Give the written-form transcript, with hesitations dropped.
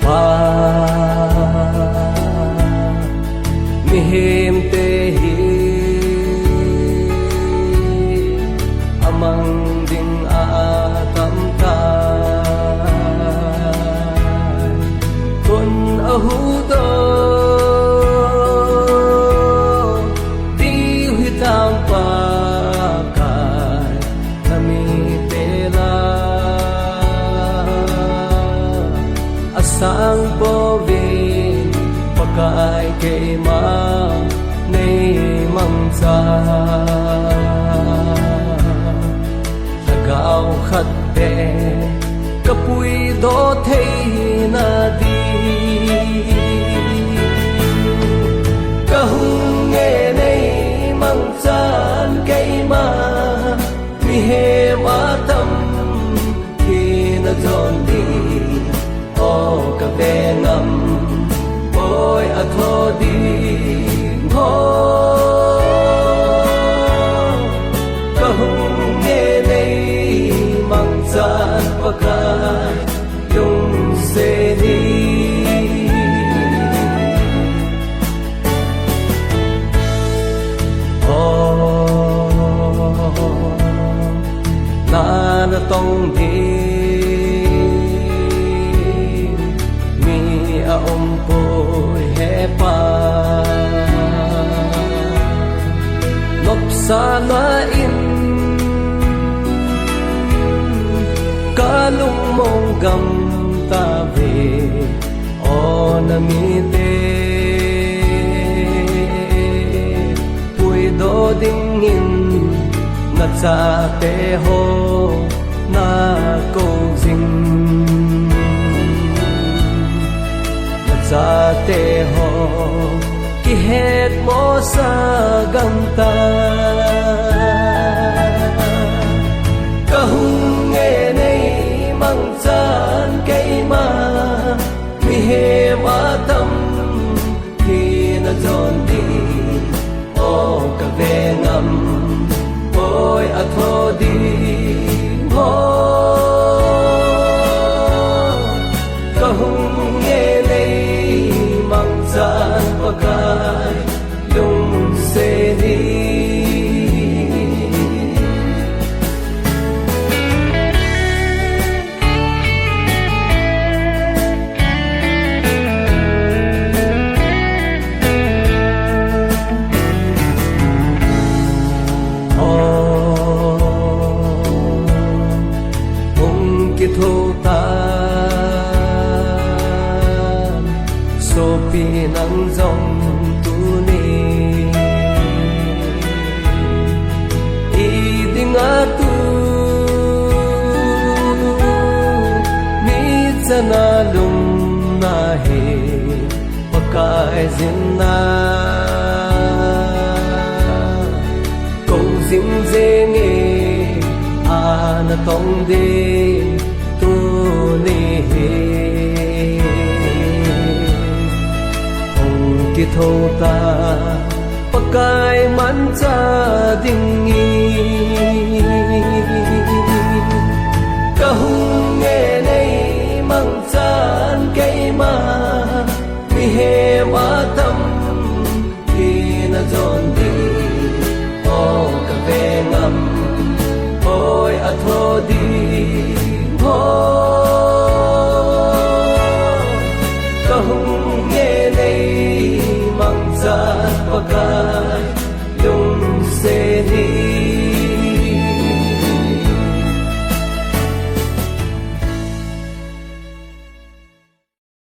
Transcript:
pa mihim te hi amang ding atam ta kun ahu do di hitam pa kai nami tela asang po vin pakai ke ma nei mang cha gạo khát bè kapui do thấy na đi kahung nghe này mang chan cây ma mi he ma tâm khi na giòn đi o cà phê ngâm ôi à thô đi ho kahung san pakai yung seni na tong di mi a po he pa nop sana in kalung mong gam ta về o nami te pui do ding in na cha te ho na ko jing na cha te ho ki het mo sa gam ta kahung nghe này mang chan cây ma mi he ma tâm khi na giòn đi o cà phê ngâm ôi à thô đi ho kahung nghe này mang chan pakai yung se đi thu ta so pi nang dòng tu ni i ding a tu mi chana lum na he pakai zin na ko zin ze nge ana tong din tu ni he ong ki tho ta pakai man cha ding